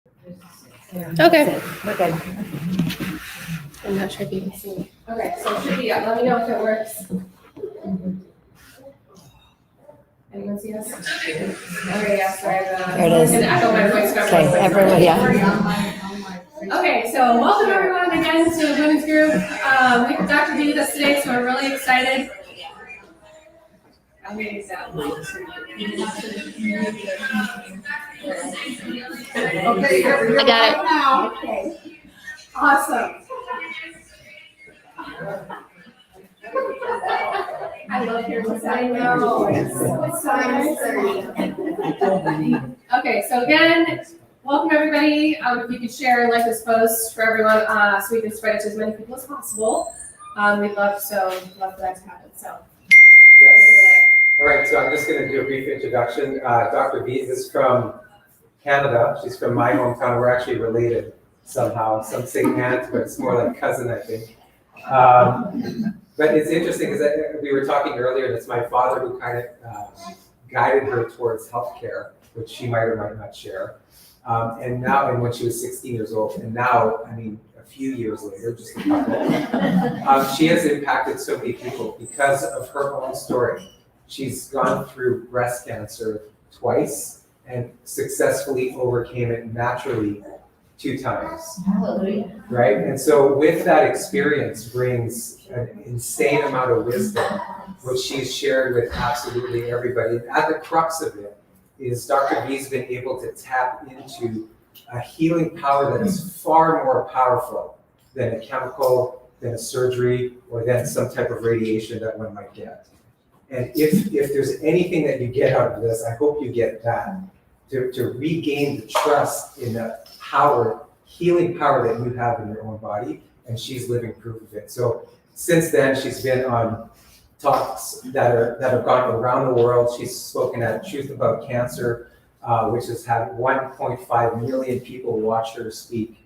Okay. We're good. I'm not sure if you can see me. Okay, so it should be up. Let me know if it works. Anyone see us? Okay, yeah, sorry. There it is. And echo my voice. Okay, everyone, yeah. Okay, so welcome everyone again to Women's Group. We have Dr. D with us today, so we're really excited. I'm going to use that one. Okay, I got it. Now. Okay. Awesome. I love hearing this. I know. It's so nice. Okay, so again, welcome everybody. If you could share and like this post for everyone, so we can spread it to as many people as possible. We'd love for that to happen. So. Yes. All right, so I'm just going to do a brief introduction. Dr. B is from Canada. She's from my hometown. We're actually related somehow. Some say aunt, but it's more like cousin, I think. But it's interesting because we were talking earlier, and it's my father who kind of guided her towards healthcare, which she might or might not share. And when she was 16 years old, and now, I mean, a few years later, just a couple, she has impacted so many people because of her own story. She's gone through breast cancer twice and successfully overcame it naturally 2 times. Hallelujah. Right? And so with that experience brings an insane amount of wisdom, which she's shared with absolutely everybody. And at the crux of it is Dr. V's been able to tap into a healing power that is far more powerful than a chemical, than a surgery, or than some type of radiation that one might get. And if there's anything that you get out of this, I hope you get that, to regain the trust in the power, healing power that you have in your own body, and she's living proof of it. So since then, she's been on talks that have gone around the world. She's spoken at Truth About Cancer, which has had 1.5 million people watch her speak.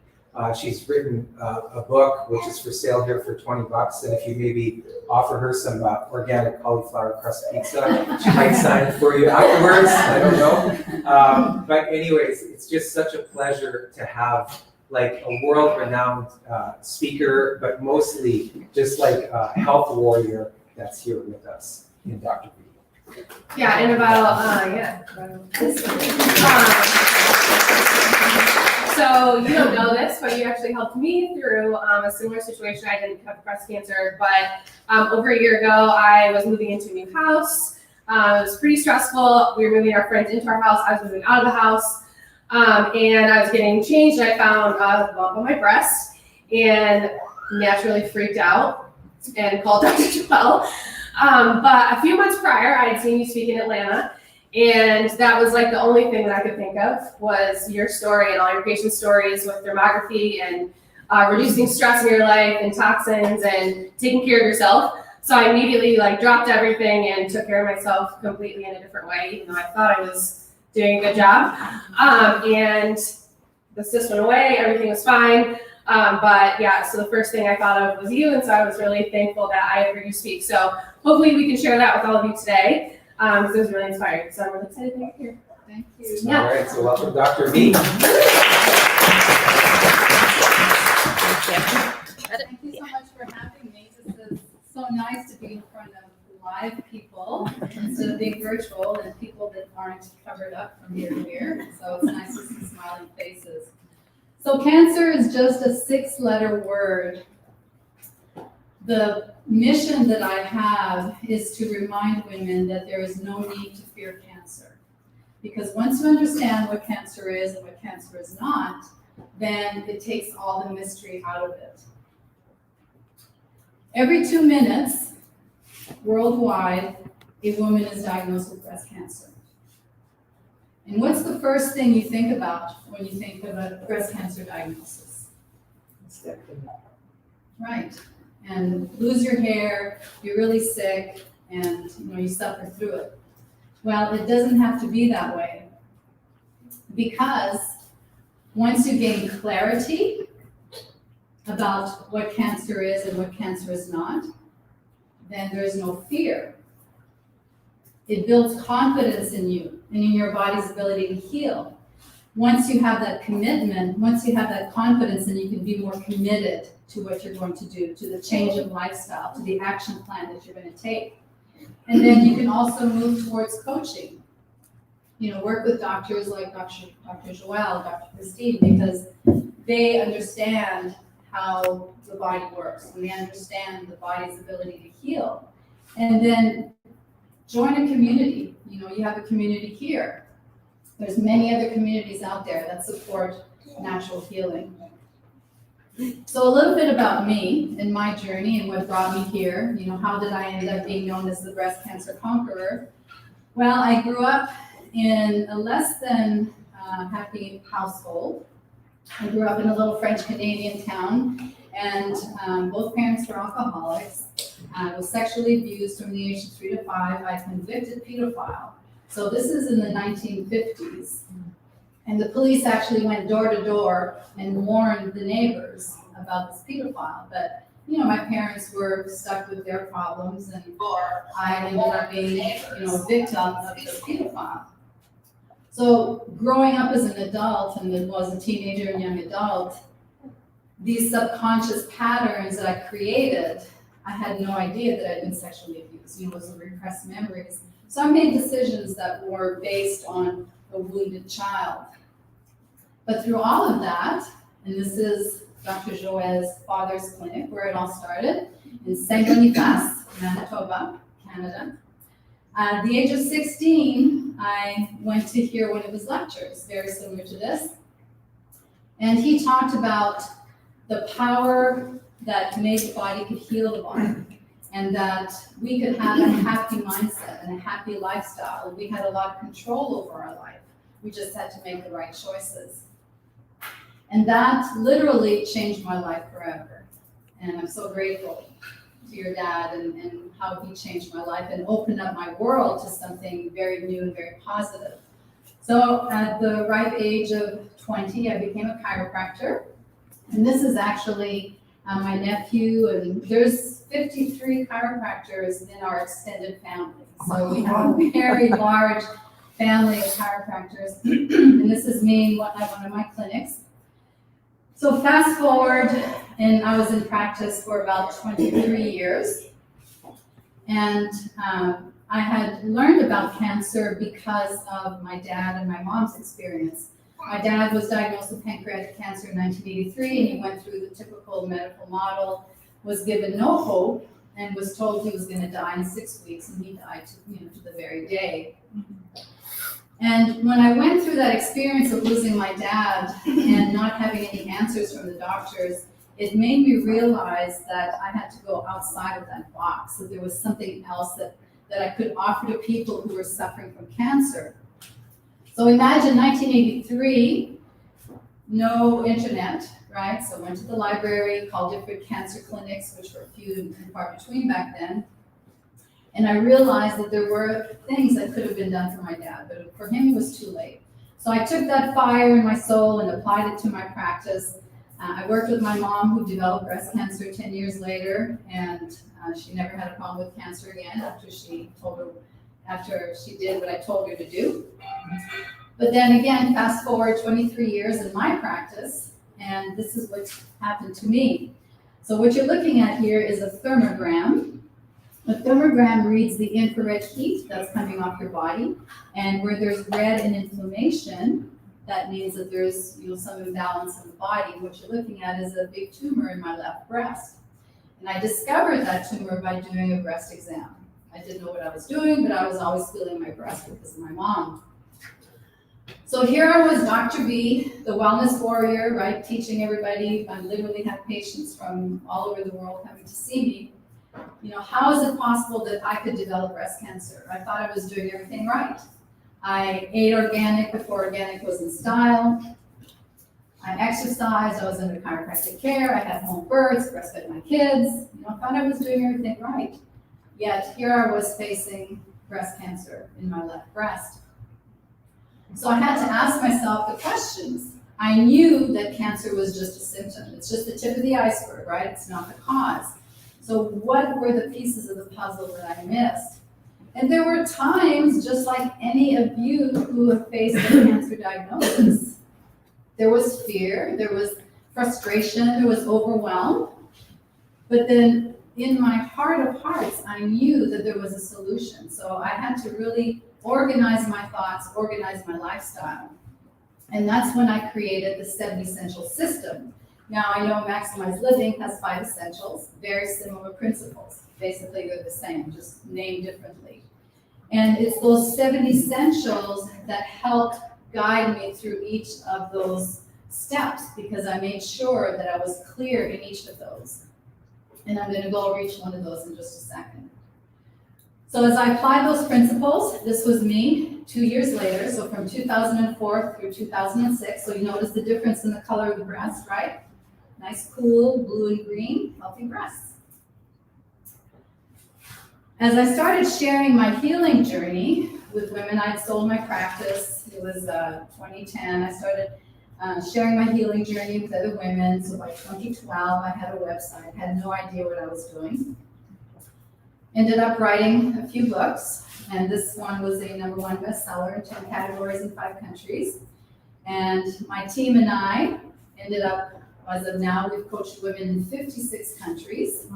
She's written a book, which is for sale here for $20. And if you maybe offer her some organic cauliflower crust pizza, she might sign it for you afterwards. I don't know. But anyways, it's just such a pleasure to have like a world-renowned speaker, but mostly just like a health warrior that's here with us in Dr. B. Yeah, and about so you don't know this, but you actually helped me through a similar situation. I didn't have breast cancer, but over a year ago, I was moving into a new house. It was pretty stressful. We were moving our friends into our house. I was moving out of the house, and I was getting changed. And I found a lump on my breast, and naturally freaked out and called Dr. Joel. But a few months prior, I had seen you speak in Atlanta. And that was like the only thing that I could think of was your story and all your patient stories with thermography and reducing stress in your life and toxins and taking care of yourself. So I immediately like dropped everything and took care of myself completely in a different way, even though I thought I was doing a good job. And the cyst went away, everything was fine. But yeah, so the first thing I thought of was you, and so I was really thankful that I heard you speak. So hopefully we can share that with all of you today. Because it was really inspiring. So I'm really excited to be here. Thank you. Yeah. All right, so welcome, Dr. B. Thank you so much for having me. This is so nice to be in front of live people instead of being virtual and people that aren't covered up from here to here. So it's nice to see smiling faces. So cancer is just a 6-letter word. The mission that I have is to remind women that there is no need to fear cancer. Because once you understand what cancer is and what cancer is not, then it takes all the mystery out of it. Every 2 minutes, worldwide, a woman is diagnosed with breast cancer. And what's the first thing you think about when you think of a breast cancer diagnosis? Right. And lose your hair, you're really sick, and you suffer through it. Well, it doesn't have to be that way, because once you gain clarity about what cancer is and what cancer is not, then there's no fear. It builds confidence in you and in your body's ability to heal. once you have that commitment, once you have that confidence, then you can be more committed to what you're going to do, to the change of lifestyle, to the action plan that you're going to take. And then you can also move towards coaching. Work with doctors like Dr. Joelle, Dr. Christine, because they understand how the body works, and they understand the body's ability to heal. And then join a community. You have a community here. There's many other communities out there that support natural healing. So a little bit about me and my journey and what brought me here. How did I end up being known as the breast cancer conqueror? Well, I grew up in a less than happy household. I grew up in a little French Canadian town, and both parents were alcoholics. I was sexually abused from the age of 3 to 5 by a convicted pedophile. So this is in the 1950s. And the police actually went door to door and warned the neighbors about this pedophile. But my parents were stuck with their problems, and I ended up being, a victim of this pedophile. So growing up as an adult, and as a teenager and young adult, these subconscious patterns that I created, I had no idea that I'd been sexually abused. Those were repressed memories. So I made decisions that were based on a wounded child. But through all of that, and this is Dr. Joelle's father's clinic, where it all started, in St. Boniface, Manitoba, Canada. At the age of 16, I went to hear one of his lectures, very similar to this. And he talked about the power that made the body could heal the body, and that we could have a happy mindset and a happy lifestyle. We had a lot of control over our life. We just had to make the right choices. And that literally changed my life forever. And I'm so grateful to your dad and how he changed my life and opened up my world to something very new and very positive. So at the ripe age of 20, I became a chiropractor. And this is actually my nephew, and there's 53 chiropractors in our extended family. So we have a very large family of chiropractors. And this is me at one of my clinics. So fast forward, and I was in practice for about 23 years. And I had learned about cancer because of my dad and my mom's experience. My dad was diagnosed with pancreatic cancer in 1983, and he went through the typical medical model, was given no hope, and was told he was going to die in 6 weeks, and he died to the very day. And when I went through that experience of losing my dad and not having any answers from the doctors, it made me realize that I had to go outside of that box, that there was something else that I could offer to people who were suffering from cancer. So imagine 1983, no internet, right? So I went to the library, called different cancer clinics, which were few and far between back then. And I realized that there were things that could have been done for my dad, but for him it was too late. So I took that fire in my soul and applied it to my practice. I worked with my mom, who developed breast cancer 10 years later, and she never had a problem with cancer again after she did what I told her to do. But then again, fast forward 23 years in my practice, and this is what happened to me. So what you're looking at here is a thermogram. A thermogram reads the infrared heat that's coming off your body, and where there's red and inflammation, that means that there's some imbalance in the body. What you're looking at is a big tumor in my left breast. And I discovered that tumor by doing a breast exam. I didn't know what I was doing, but I was always feeling my breast because of my mom. So here I was, Dr. B, the wellness warrior, right, teaching everybody. I literally had patients from all over the world coming to see me. How is it possible that I could develop breast cancer? I thought I was doing everything right. I ate organic before organic was in style. I exercised, I was under chiropractic care, I had home births, breastfed my kids. I thought I was doing everything right. Yet here I was facing breast cancer in my left breast. So I had to ask myself the questions. I knew that cancer was just a symptom. It's just the tip of the iceberg, right? It's not the cause. So what were the pieces of the puzzle that I missed? And there were times, just like any of you who have faced a cancer diagnosis, There was fear, there was frustration, there was overwhelm. But then in my heart of hearts, I knew that there was a solution. So I had to really organize my thoughts, organize my lifestyle. And that's when I created the 7 essential system. Now I know Maximize Living has 5 essentials, very similar principles. Basically they're the same, just named differently. And it's those 7 essentials that helped guide me through each of those steps, because I made sure that I was clear in each of those. And I'm gonna go over each one of those in just a second. So as I applied those principles, this was me 2 years later, so from 2004 through 2006. So you notice the difference in the color of the breast, right? Nice, cool, blue and green, healthy breasts. As I started sharing my healing journey with women, I'd sold my practice. It was 2010. I started sharing my healing journey with other women. So by 2012, I had a website. Had no idea what I was doing. Ended up writing a few books, and this one was a #1 bestseller in 10 categories in 5 countries. And my team and I ended up, as of now, we've coached women in 56 countries.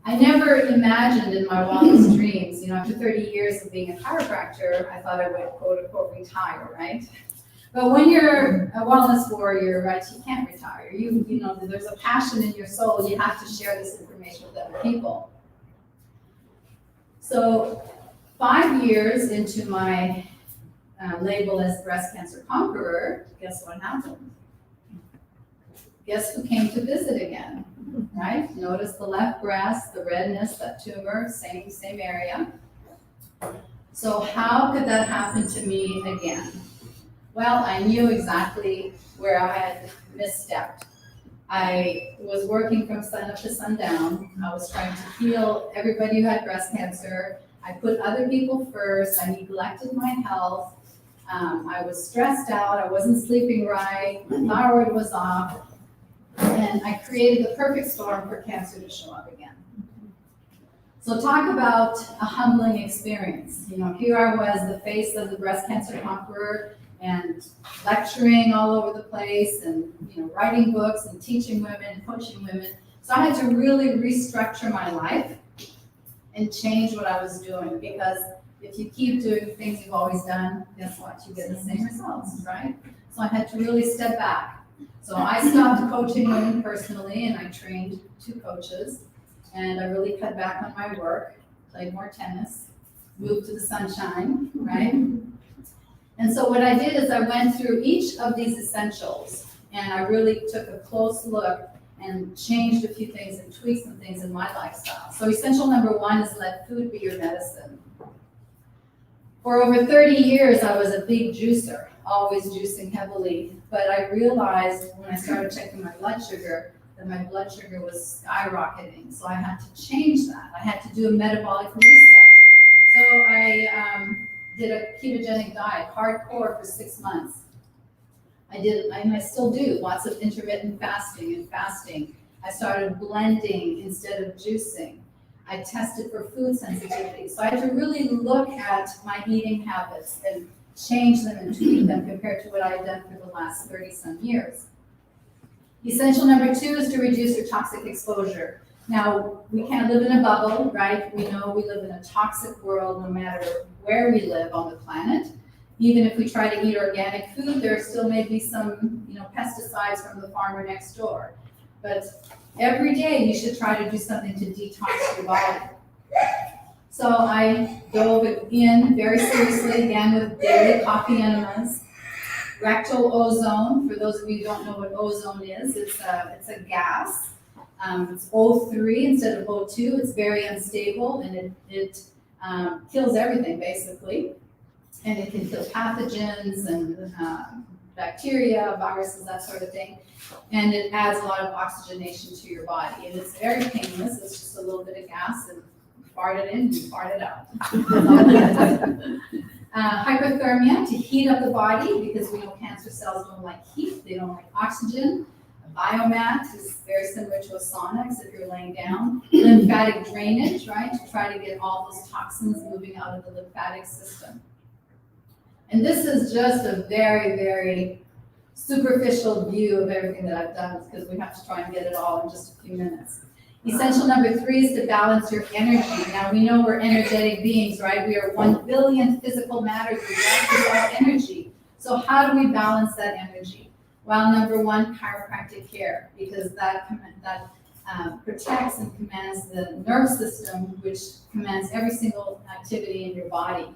I never imagined in my wildest dreams, after 30 years of being a chiropractor, I thought I would quote unquote retire, right? But when you're a wellness warrior, right, you can't retire. You know, there's a passion in your soul. You have to share this information with other people. So 5 years into my label as breast cancer conqueror, guess what happened? Guess who came to visit again, right? Notice the left breast, the redness, that tumor, same area. So how could that happen to me again? Well, I knew exactly where I had misstepped. I was working from sun up to sundown. I was trying to heal everybody who had breast cancer. I put other people first. I neglected my health. I was stressed out. I wasn't sleeping right. My thyroid was off. And I created the perfect storm for cancer to show up again. So talk about a humbling experience. Here I was, the face of the breast cancer conqueror, and lecturing all over the place, and writing books and teaching women, coaching women. So I had to really restructure my life and change what I was doing, because if you keep doing things you've always done, guess what? You get the same results, right? So I had to really step back. So I stopped coaching women personally, and I trained 2 coaches, and I really cut back on my work, played more tennis, moved to the sunshine, right? And so what I did is I went through each of these essentials, and I really took a close look and changed a few things and tweaked some things in my lifestyle. So essential #1 is let food be your medicine. For over 30 years, I was a big juicer, always juicing heavily, but I realized when I started checking my blood sugar that my blood sugar was skyrocketing. So I had to change that. I had to do a metabolic reset. So I did a ketogenic diet, hardcore, for 6 months. I still do lots of intermittent fasting. I started blending instead of juicing. I tested for food sensitivity. So I had to really look at my eating habits and change them and tweak them compared to what I had done for the last 30-some years. Essential #2 is to reduce your toxic exposure. Now, we can't live in a bubble, right? We know we live in a toxic world no matter where we live on the planet. Even if we try to eat organic food, there still may be some, pesticides from the farmer next door. But every day you should try to do something to detox your body. So I dove in very seriously again with daily coffee enemas. Rectal ozone, for those of you who don't know what ozone is, it's a gas. It's O3 instead of O2. It's very unstable, and it kills everything basically. And it can kill pathogens and bacteria, viruses, that sort of thing. And it adds a lot of oxygenation to your body. And it's very painless. It's just a little bit of gas, and you fart it in, you fart it out. Hyperthermia, to heat up the body, because we know cancer cells don't like heat. They don't like oxygen. A biomat is very similar to a sauna, except you're laying down. Lymphatic drainage, right? To try to get all those toxins moving out of the lymphatic system. And this is just a very, very superficial view of everything that I've done because we have to try and get it all in just a few minutes. Essential number 3 is to balance your energy. Now we know we're energetic beings, right? We are 1 billion physical matters. We have energy. So how do we balance that energy? Well, number 1, chiropractic care, because that protects and commands the nerve system, which commands every single activity in your body.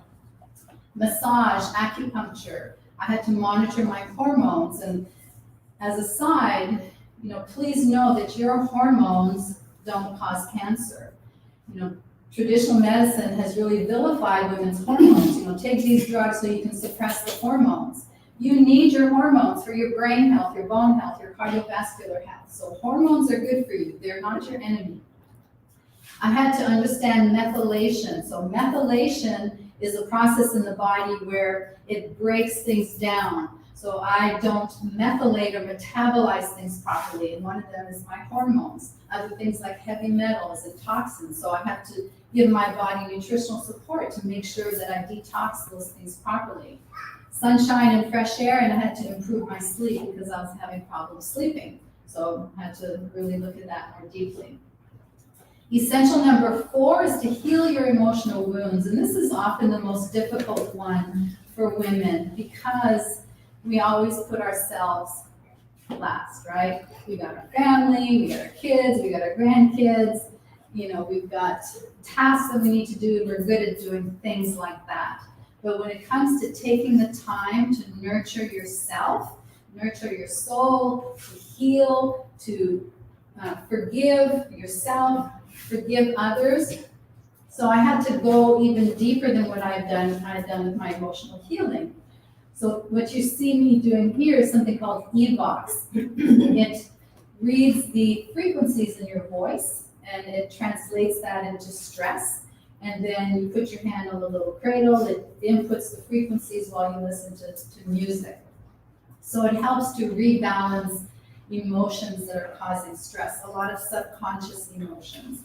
Massage, acupuncture. I had to monitor my hormones, and as a side, please know that your hormones don't cause cancer. Traditional medicine has really vilified women's hormones. Take these drugs so you can suppress the hormones. You need your hormones for your brain health, your bone health, your cardiovascular health. So hormones are good for you. They're not your enemy. I had to understand methylation. So methylation is a process in the body where it breaks things down. So I don't methylate or metabolize things properly, and one of them is my hormones. Other things like heavy metals and toxins. So I have to give my body nutritional support to make sure that I detox those things properly. Sunshine and fresh air, and I had to improve my sleep because I was having problems sleeping. So I had to really look at that more deeply. Essential number 4 is to heal your emotional wounds, and this is often the most difficult one for women because we always put ourselves last, right? We got our family, we got our kids, we got our grandkids, we've got tasks that we need to do, and we're good at doing things like that. But when it comes to taking the time to nurture yourself, nurture your soul, to heal, to forgive yourself, forgive others. So I had to go even deeper than what I had done with my emotional healing. So what you see me doing here is something called eVox. It reads the frequencies in your voice and it translates that into stress. And then you put your hand on the little cradle, it inputs the frequencies while you listen to music. So it helps to rebalance emotions that are causing stress, a lot of subconscious emotions.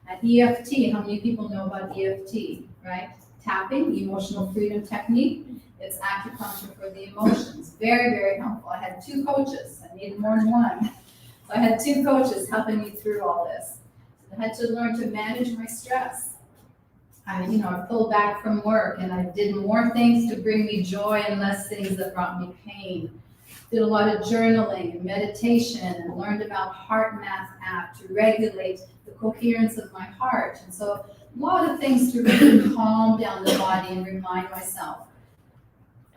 EFT, how many people know about EFT, right? Tapping, emotional freedom technique. It's acupuncture for the emotions. Very, very helpful. I had 2 coaches. I needed more than one. So I had 2 coaches helping me through all this. I had to learn to manage my stress. I pulled back from work and I did more things to bring me joy and less things that brought me pain. Did a lot of journaling and meditation and learned about Heart Math app to regulate the coherence of my heart. And so a lot of things to really calm down the body and remind myself,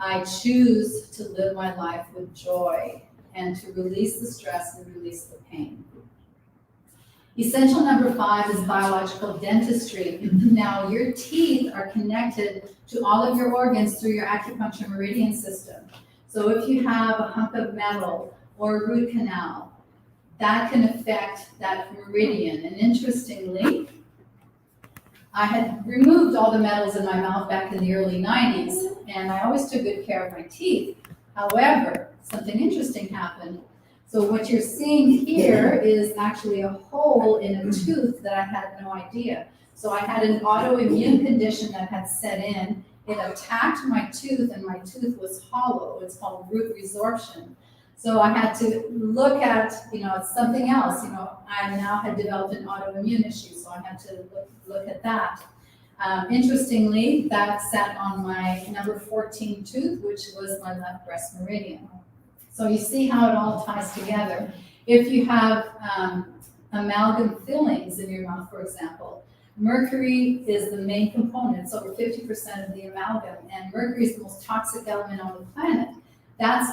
I choose to live my life with joy and to release the stress and release the pain. Essential number 5 is biological dentistry. Now, your teeth are connected to all of your organs through your acupuncture meridian system. So if you have a hunk of metal or a root canal, that can affect that meridian. And interestingly, I had removed all the metals in my mouth back in the early 90s, and I always took good care of my teeth. However, something interesting happened. So what you're seeing here is actually a hole in a tooth that I had no idea. So I had an autoimmune condition that had set in. It attacked my tooth and my tooth was hollow. It's called root resorption. So I had to look at, something else. I now had developed an autoimmune issue, so I had to look at that. Interestingly, that sat on my number 14 tooth, which was my left breast meridian. So you see how it all ties together. If you have amalgam fillings in your mouth, for example, mercury is the main component. It's over 50% of the amalgam, and mercury is the most toxic element on the planet. That's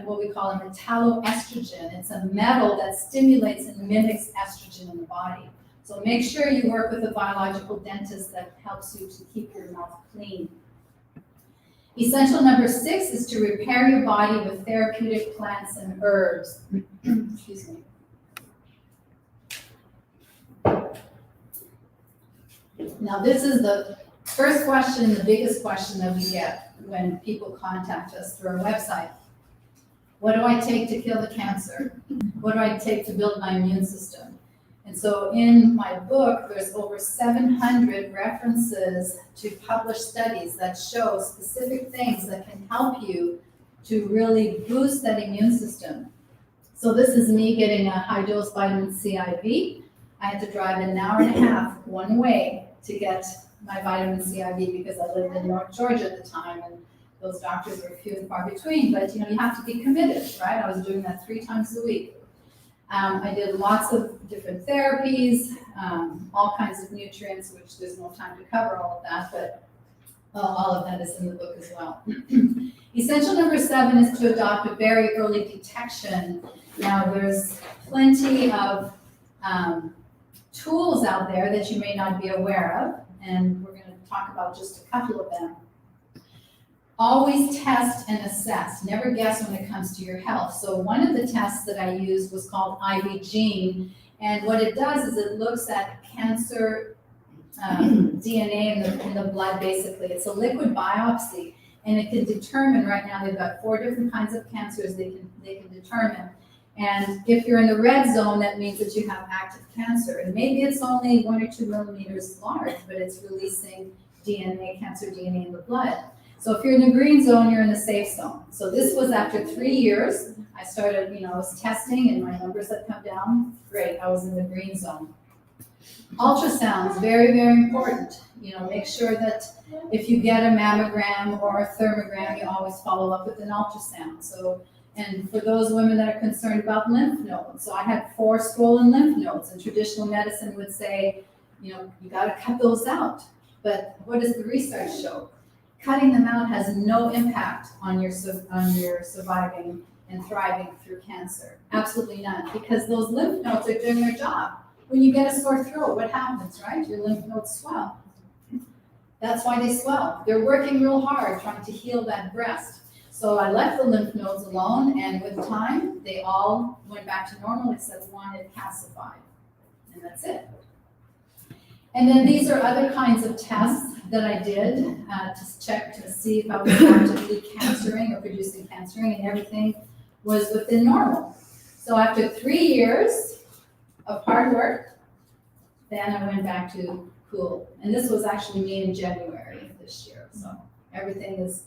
what we call a metalloestrogen. It's a metal that stimulates and mimics estrogen in the body. So make sure you work with a biological dentist that helps you to keep your mouth clean. Essential number 6 is to repair your body with therapeutic plants and herbs. Excuse me. Now this is the first question, the biggest question that we get when people contact us through our website. What do I take to kill the cancer? What do I take to build my immune system? And so in my book, there's over 700 references to published studies that show specific things that can help you to really boost that immune system. So this is me getting a high-dose vitamin C IV. I had to drive an hour and a half one way to get my vitamin C IV because I lived in North Georgia at the time, and those doctors were few and far between. But you have to be committed, right? I was doing that 3 times a week. I did lots of different therapies, all kinds of nutrients, which there's no time to cover all of that, but all of that is in the book as well. Essential number 7 is to adopt a very early detection. Now, there's plenty of tools out there that you may not be aware of, and we're going to talk about just a couple of them. Always test and assess. Never guess when it comes to your health. So one of the tests that I used was called IV Gene, and what it does is it looks at cancer DNA in the blood, basically. It's a liquid biopsy, and it can determine, right now they've got 4 different kinds of cancers they can determine. And if you're in the red zone, that means that you have active cancer. And maybe it's only 1 or 2 millimeters large, but it's releasing DNA, cancer DNA in the blood. So if you're in the green zone, you're in the safe zone. So this was after 3 years. I started, I was testing and my numbers had come down. Great, I was in the green zone. Ultrasounds, very, very important. Make sure that if you get a mammogram or a thermogram, you always follow up with an ultrasound. So, and for those women that are concerned about lymph nodes, so I had 4 swollen lymph nodes, and traditional medicine would say, you got to cut those out. But what does the research show? Cutting them out has no impact on your surviving and thriving through cancer. Absolutely none, because those lymph nodes are doing their job. When you get a sore throat, what happens, right? Your lymph nodes swell. That's why they swell. They're working real hard trying to heal that breast. So I left the lymph nodes alone, and with time, they all went back to normal except one had calcified. And that's it. And then these are other kinds of tests that I did to check to see if I was actively cancering or producing cancering, and everything was within normal. So after 3 years of hard work, then I went back to cool. And this was actually me in January of this year. So everything is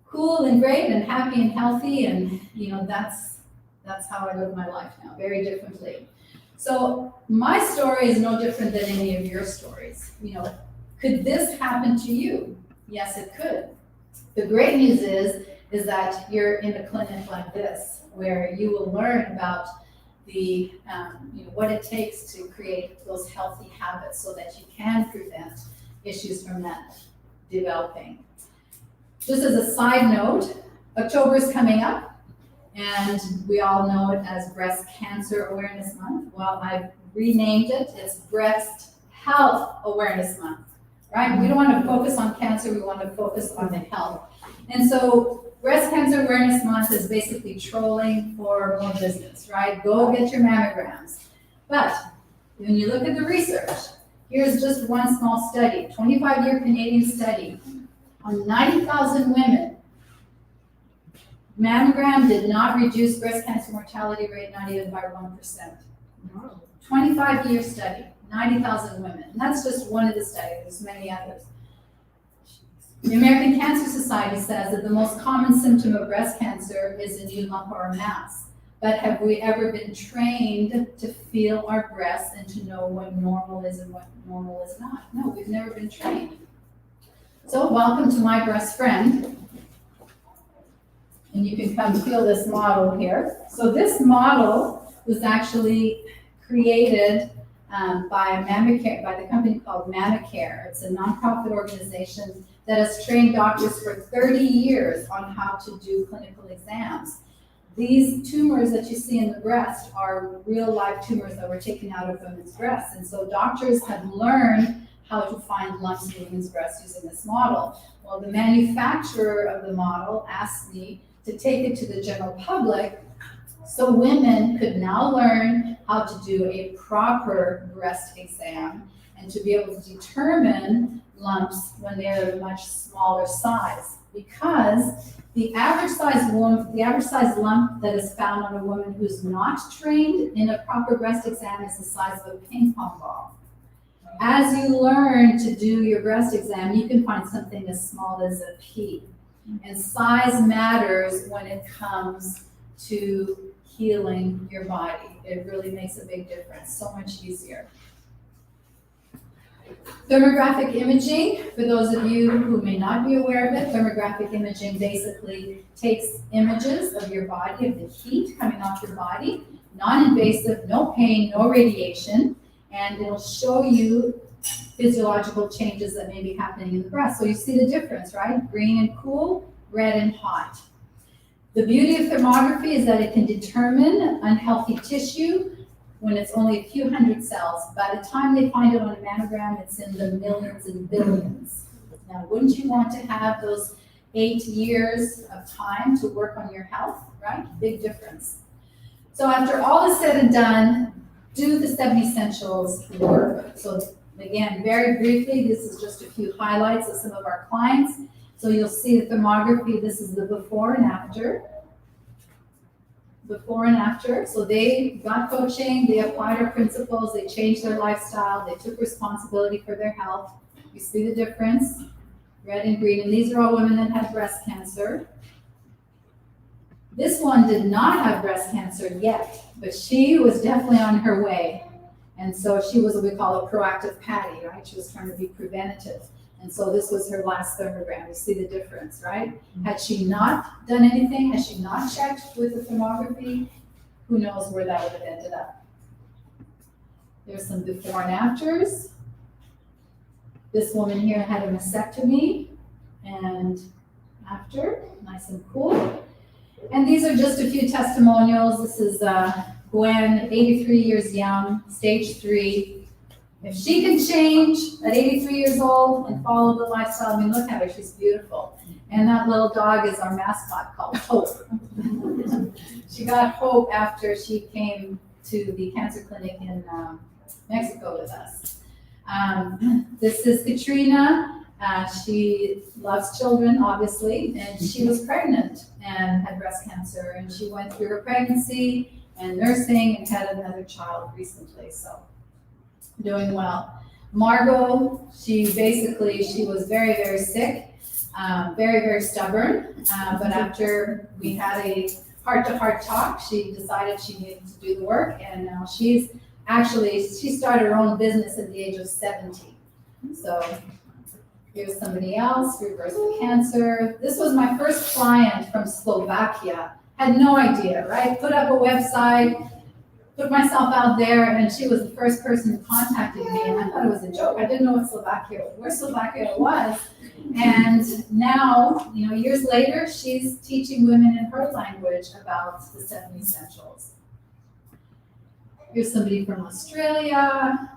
cool and great and happy and healthy, and that's how I live my life now, very differently. So my story is no different than any of your stories. Could this happen to you? Yes, it could. The great news is that you're in a clinic like this, where you will learn about the what it takes to create those healthy habits so that you can prevent issues from that developing. Just as a side note, October is coming up. And we all know it as Breast Cancer Awareness Month. Well, I've renamed it. It's Breast Health Awareness Month, right? We don't want to focus on cancer. We want to focus on the health. And so Breast Cancer Awareness Month is basically trolling for more business, right? Go get your mammograms. But when you look at the research, here's just one small study, 25-year Canadian study on 90,000 women. Mammogram did not reduce breast cancer mortality rate, not even by 1%. 25-year study, 90,000 women. And that's just one of the studies, there's many others. The American Cancer Society says that the most common symptom of breast cancer is a new lump or a mass. But have we ever been trained to feel our breasts and to know what normal is and what normal is not? No, we've never been trained. So welcome to my breast friend. And you can come feel this model here. So this model was actually created by the company called Mammacare. It's a nonprofit organization that has trained doctors for 30 years on how to do clinical exams. These tumors that you see in the breast are real life tumors that were taken out of women's breasts. And so doctors have learned how to find lumps in women's breasts using this model. Well, the manufacturer of the model asked me to take it to the general public so women could now learn how to do a proper breast exam and to be able to determine lumps when they're a much smaller size. Because the average size lump that is found on a woman who's not trained in a proper breast exam is the size of a ping pong ball. As you learn to do your breast exam, you can find something as small as a pea. And size matters when it comes to healing your body. It really makes a big difference, so much easier. Thermographic imaging, for those of you who may not be aware of it, thermographic imaging basically takes images of your body, of the heat coming off your body, non-invasive, no pain, no radiation, and it'll show you physiological changes that may be happening in the breast. So you see the difference, right? Green and cool, red and hot. The beauty of thermography is that it can determine unhealthy tissue when it's only a few hundred cells. By the time they find it on a mammogram, it's in the millions and billions. Now, wouldn't you want to have those 8 years of time to work on your health, right? Big difference. So after all is said and done, do the 7 essentials work? So again, very briefly, this is just a few highlights of some of our clients. So you'll see the thermography, this is the before and after. Before and after. So they got coaching, they applied our principles, they changed their lifestyle, they took responsibility for their health. You see the difference, red and green. And these are all women that had breast cancer. This one did not have breast cancer yet, but she was definitely on her way. And so she was what we call a proactive Patty, right? She was trying to be preventative. And so this was her last thermogram. You see the difference, right? Had she not done anything, had she not checked with the thermography, who knows where that would have ended up. There's some before and afters. This woman here had a mastectomy, and after, nice and cool. And these are just a few testimonials. This is Gwen, 83 years young, stage 3. If she can change at 83 years old and follow the lifestyle, I mean, look at her, she's beautiful. And that little dog is our mascot called Hope. She got Hope after she came to the cancer clinic in Mexico with us. This is Katrina. She loves children, obviously, and she was pregnant and had breast cancer. And she went through her pregnancy and nursing and had another child recently, so doing well. Margot, she was very, very sick, very, very stubborn, but after we had a heart-to-heart talk, she decided she needed to do the work, and now she started her own business at the age of 70. So here's somebody else, reversed the cancer. This was my first client from Slovakia. Had no idea, right? Put up a website, put myself out there, and she was the first person who contacted me, and I thought it was a joke. I didn't know where Slovakia was. And now, years later, she's teaching women in her language about the 7 essentials. Here's somebody from Australia,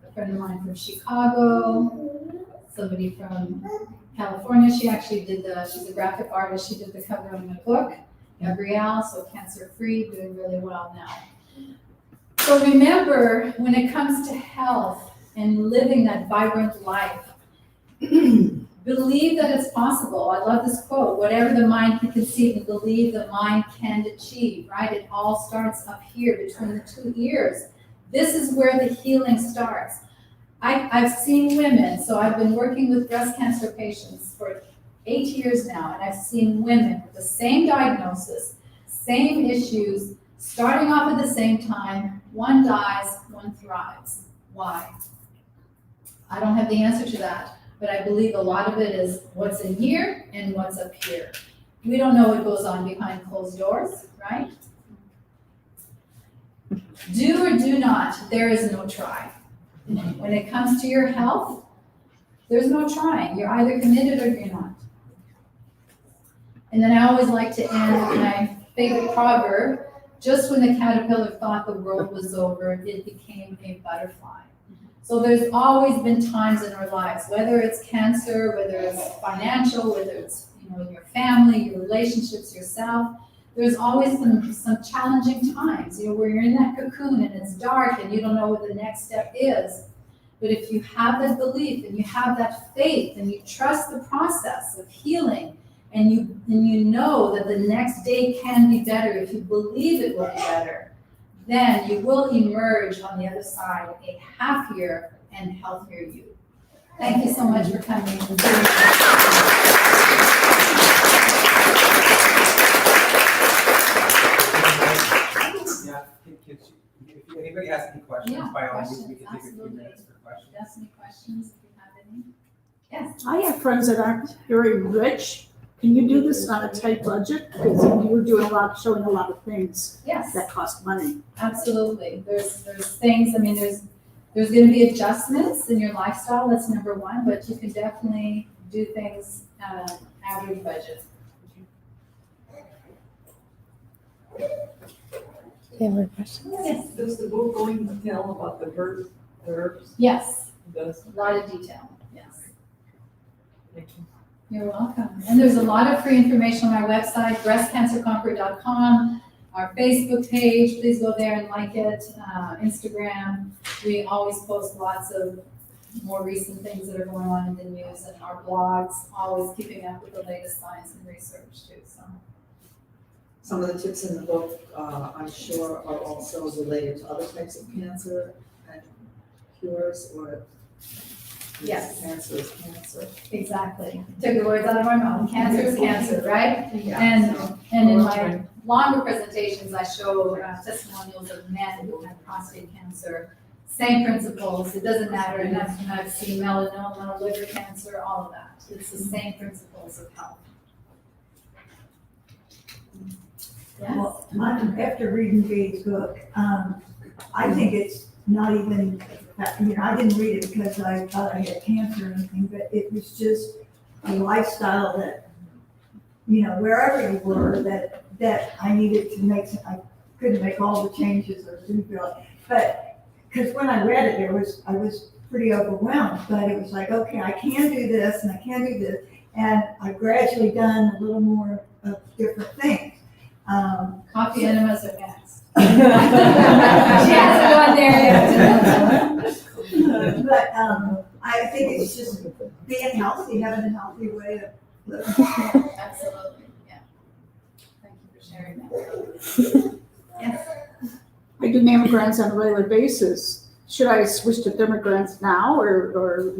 a friend of mine from Chicago, somebody from California. She actually she's a graphic artist. She did the cover of my book, Gabrielle, so cancer-free, doing really well now. So remember, when it comes to health and living that vibrant life, believe that it's possible. I love this quote, whatever the mind can conceive and believe the mind can achieve, right? It all starts up here between the 2 ears. This is where the healing starts. I've seen women, so I've been working with breast cancer patients for 8 years now, and I've seen women with the same diagnosis, same issues, starting off at the same time. One dies, one thrives. Why? I don't have the answer to that, but I believe a lot of it is what's in here and what's up here. We don't know what goes on behind closed doors, right? Do or do not, there is no try. When it comes to your health, there's no trying. You're either committed or you're not. And then I always like to end with my favorite proverb, just when the caterpillar thought the world was over, it became a butterfly. So there's always been times in our lives, whether it's cancer, whether it's financial, whether it's your family, your relationships, yourself, there's always some challenging times, where you're in that cocoon and it's dark and you don't know what the next step is. But if you have that belief and you have that faith and you trust the process of healing, and you know that the next day can be better, if you believe it will be better, then you will emerge on the other side a happier and healthier you. Thank you so much for coming. If anybody has any questions, Yeah, by all means, we questions, can take a few absolutely. minutes for questions. Ask me questions if you have any. Yes. I have friends that aren't very rich. Can you do this on a tight budget? Because you're doing showing a lot of things Yes. that cost money. Absolutely. There's things, I mean, there's gonna be adjustments in your lifestyle, that's number one, but you can definitely do things at an average budget. Any more questions? Yes. Does the book go into detail about the herbs? Yes, Does. a lot of detail, yes. Thank you. You're welcome. And there's a lot of free information on our website, breastcancerconquer.com, our Facebook page, please go there and like it, Instagram. We always post lots of more recent things that are going on in the news, and our blogs, always keeping up with the latest science and research too, so. Some of the tips in the book, I'm sure, are also related to other types of cancer and cures, or Yes. cancer is cancer. Exactly. Took the words out of our mouth. Cancer is cancer, right? Yeah. And in my longer presentations, I show testimonials of men who had prostate cancer. Same principles. It doesn't matter. And I've seen melanoma, liver cancer, all of that. It's the same principles of health. Yes. Well, after reading Jade's book, I think it's not even, I didn't read it because I thought I had cancer or anything, but it was just a lifestyle that, wherever you were, that I needed to make, I couldn't make all the changes or didn't feel it. But, because when I read it, I was pretty overwhelmed, but it was like, okay, I can do this and I can do this. And I've gradually done a little more of different things. Coffee enemas are next. She hasn't gone there yet. But I think it's just being healthy, having a healthy way of living. Absolutely, yeah. Thank you for sharing that. Yes. I do mammograms on a regular basis. Should I switch to thermograms now, or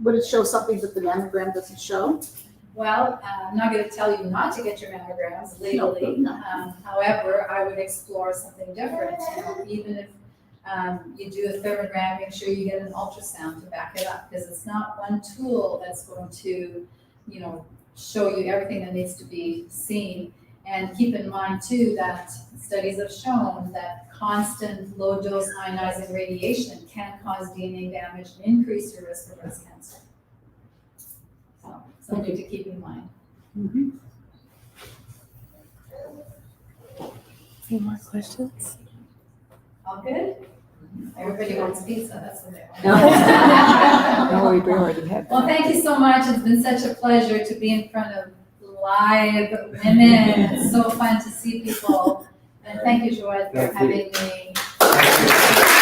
would it show something that the mammogram doesn't show? Well, I'm not going to tell you not to get your mammograms legally. No. However, I would explore something different. Even if you do a thermogram, make sure you get an ultrasound to back it up, because it's not one tool that's going to, show you everything that needs to be seen. And keep in mind too that studies have shown that constant low-dose ionizing radiation can cause DNA damage and increase your risk for breast cancer. So, something to keep in mind. Any more questions? All good? Everybody wants pizza, that's what they want. No, we already had Well, thank you so much. It's been such a pleasure to be in front of live women. It's so fun to see people. And thank you, Joette, for Thank you. having me. Thank you.